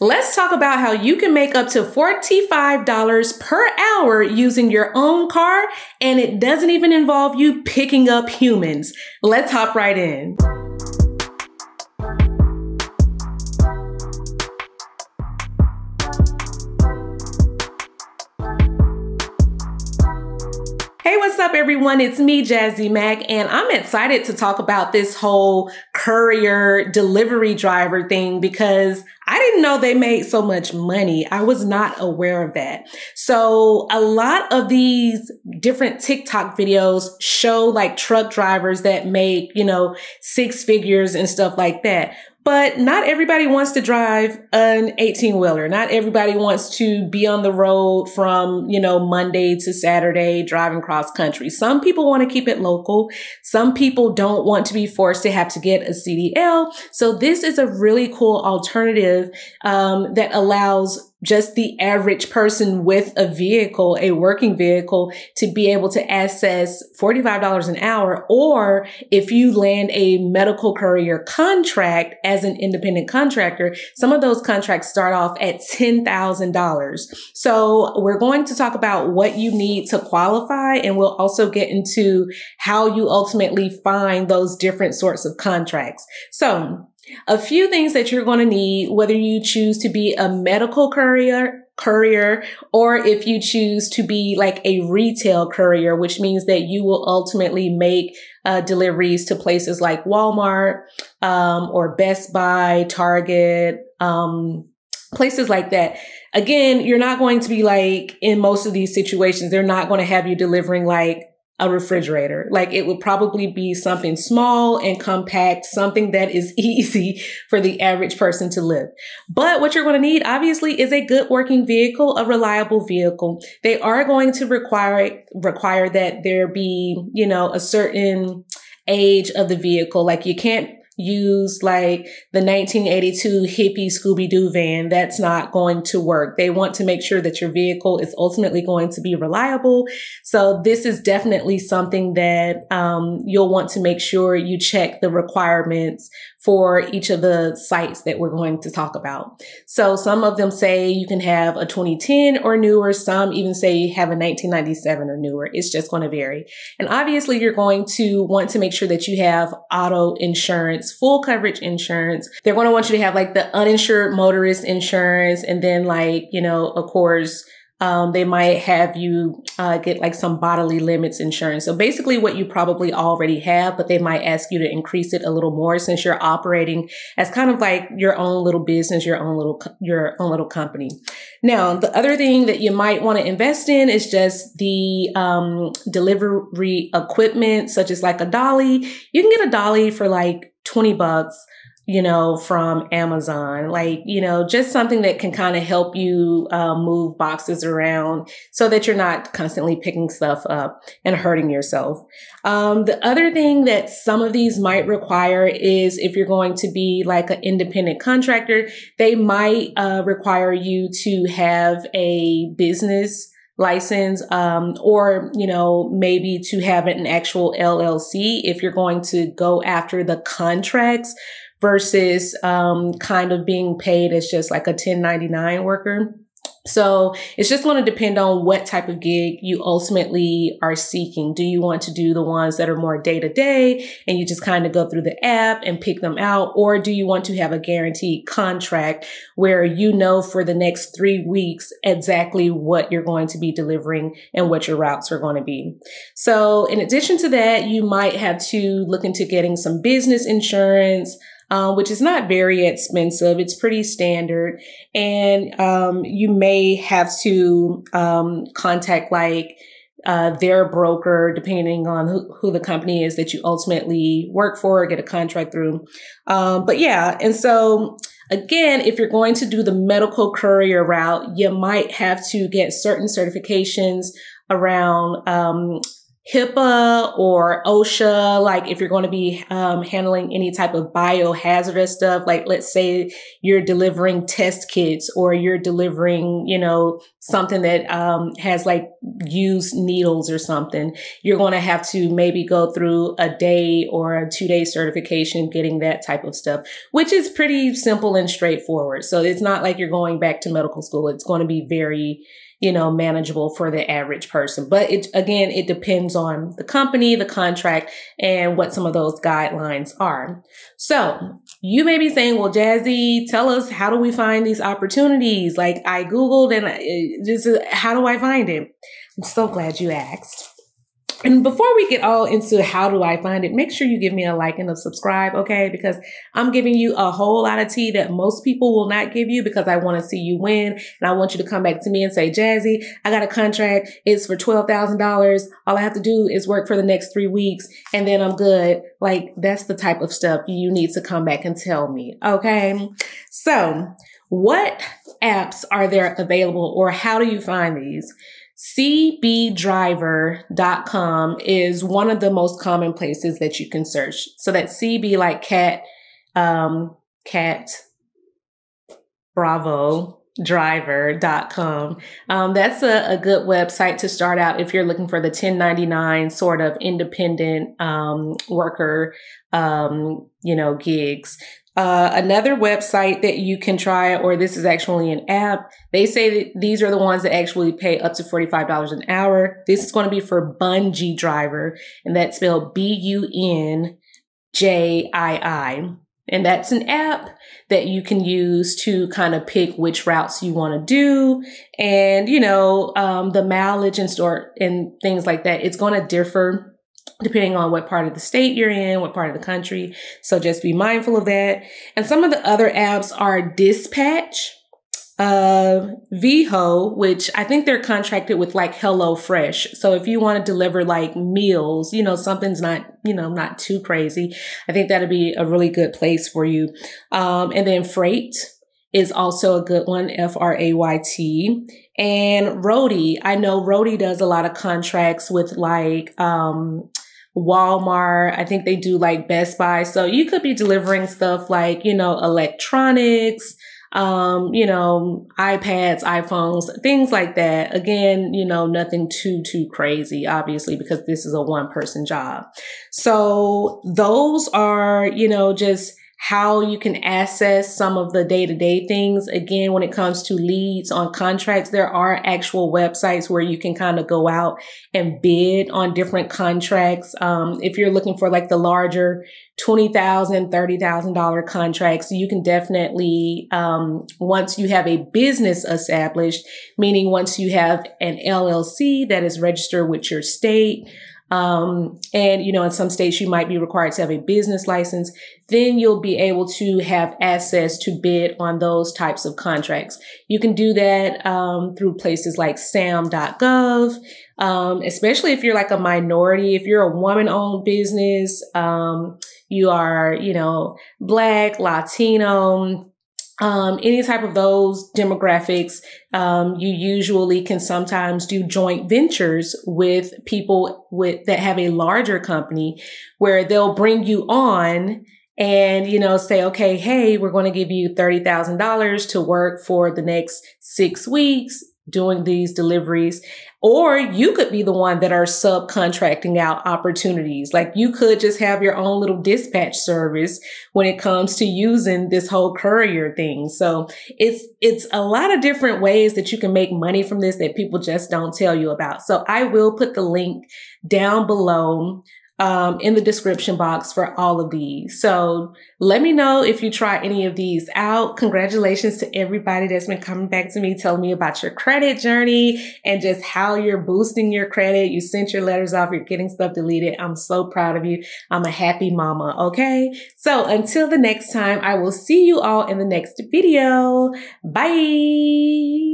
Let's talk about how you can make up to $45 per hour using your own car, and it doesn't even involve you picking up humans. Let's hop right in. Hey, what's up everyone? It's me, Jazzy Mac, and I'm excited to talk about this whole courier delivery driver thing because I didn't know they made so much money. I was not aware of that. So a lot of these different TikTok videos show like truck drivers that make, six figures and stuff like that. But not everybody wants to drive an 18-wheeler. Not everybody wants to be on the road from, Monday to Saturday driving cross country. Some people want to keep it local. Some people don't want to be forced to have to get a CDL. So this is a really cool alternative that allows just the average person with a vehicle, a working vehicle, to be able to access $45 an hour. Or if you land a medical courier contract as an independent contractor, some of those contracts start off at $10,000. So we're going to talk about what you need to qualify, and we'll also get into how you ultimately find those different sorts of contracts. So a few things that you're going to need, whether you choose to be a medical courier, or if you choose to be like a retail courier, which means that you will ultimately make deliveries to places like Walmart, or Best Buy, Target, places like that. Again, you're not going to be like, in most of these situations, they're not going to have you delivering like a refrigerator. Like, it would probably be something small and compact, something that is easy for the average person to live. But what you're going to need, obviously, is a good working vehicle, a reliable vehicle. They are going to require that there be, a certain age of the vehicle. Like, you can't use like the 1982 hippie Scooby-Doo van. That's not going to work. They want to make sure that your vehicle is ultimately going to be reliable. So this is definitely something that you'll want to make sure you check the requirements for each of the sites that we're going to talk about. So some of them say you can have a 2010 or newer. Some even say you have a 1997 or newer. It's just going to vary. And obviously you're going to want to make sure that you have auto insurance, full coverage insurance. They're going to want you to have like the uninsured motorist insurance. And then like, of course, they might have you get like some bodily limits insurance. So basically what you probably already have, but they might ask you to increase it a little more since you're operating as kind of like your own little business, your own little company. Now, the other thing that you might want to invest in is just the delivery equipment, such as like a dolly. You can get a dolly for like $20. From Amazon, like, just something that can kind of help you move boxes around so that you're not constantly picking stuff up and hurting yourself. The other thing that some of these might require is if you're going to be like an independent contractor, they might require you to have a business license, or, maybe to have an actual LLC if you're going to go after the contracts versus kind of being paid as just like a 1099 worker. So it's just going to depend on what type of gig you ultimately are seeking. Do you want to do the ones that are more day to day and you just kind of go through the app and pick them out? Or do you want to have a guaranteed contract where for the next 3 weeks exactly what you're going to be delivering and what your routes are going to be? So in addition to that, you might have to look into getting some business insurance, which is not very expensive. It's pretty standard. And you may have to contact like their broker, depending on who the company is that you ultimately work for or get a contract through. But yeah, and so again, if you're going to do the medical courier route, you might have to get certain certifications around HIPAA or OSHA, like if you're going to be handling any type of biohazardous stuff, like let's say you're delivering test kits or you're delivering, you know, something that has like used needles or something, you're going to have to maybe go through a day or a 2-day certification getting that type of stuff, which is pretty simple and straightforward. So it's not like you're going back to medical school. It's going to be very, you know, manageable for the average person. But again, it depends on the company, the contract, and what some of those guidelines are. So you may be saying, well, Jazzy, tell us, how do we find these opportunities? Like I Googled and just how do I find it? I'm so glad you asked. And before we get all into how do I find it, make sure you give me a like and a subscribe, okay? Because I'm giving you a whole lot of tea that most people will not give you because I want to see you win. And I want you to come back to me and say, Jazzy, I got a contract. It's for $12,000. All I have to do is work for the next 3 weeks and then I'm good. Like that's the type of stuff you need to come back and tell me, okay? So what apps are there available or how do you find these? CBDriver.com is one of the most common places that you can search. So that's CB like cat, Bravo, driver.com. That's a good website to start out if you're looking for the 1099 sort of independent worker, you know, gigs. Another website that you can try, or this is actually an app, they say that these are the ones that actually pay up to $45 an hour. This is going to be for Bungee Driver, and that's spelled Bunjii. And that's an app that you can use to kind of pick which routes you want to do. And, you know, the mileage and things like that, it's going to differ depending on what part of the state you're in, what part of the country. So just be mindful of that. And some of the other apps are Dispatch, Viho, which I think they're contracted with like HelloFresh. So if you want to deliver like meals, you know, something's not, you know, not too crazy, I think that'd be a really good place for you. And then Freight is also a good one, Frayt. And Roadie, I know Roadie does a lot of contracts with like, Walmart. I think they do like Best Buy. So you could be delivering stuff like, you know, electronics, you know, iPads, iPhones, things like that. Again, you know, nothing too crazy, obviously, because this is a one-person job. So those are, you know, just how you can access some of the day-to-day things. Again, when it comes to leads on contracts, there are actual websites where you can kind of go out and bid on different contracts. If you're looking for like the larger $20,000, $30,000 contracts, you can definitely, once you have a business established, meaning once you have an LLC that is registered with your state, and, you know, in some states you might be required to have a business license, then you'll be able to have access to bid on those types of contracts. You can do that through places like sam.gov, especially if you're like a minority, if you're a woman-owned business, you are, you know, Black, Latino, any type of those demographics, you usually can sometimes do joint ventures with people that have a larger company where they'll bring you on and, you know, say, okay, hey, we're going to give you $30,000 to work for the next 6 weeks doing these deliveries. Or you could be the one that are subcontracting out opportunities. Like you could just have your own little dispatch service when it comes to using this whole courier thing. So it's a lot of different ways that you can make money from this that people just don't tell you about. So I will put the link down below in the description box for all of these. So let me know if you try any of these out. Congratulations to everybody that's been coming back to me, telling me about your credit journey and just how you're boosting your credit. You sent your letters off, you're getting stuff deleted. I'm so proud of you. I'm a happy mama, okay? So until the next time, I will see you all in the next video. Bye.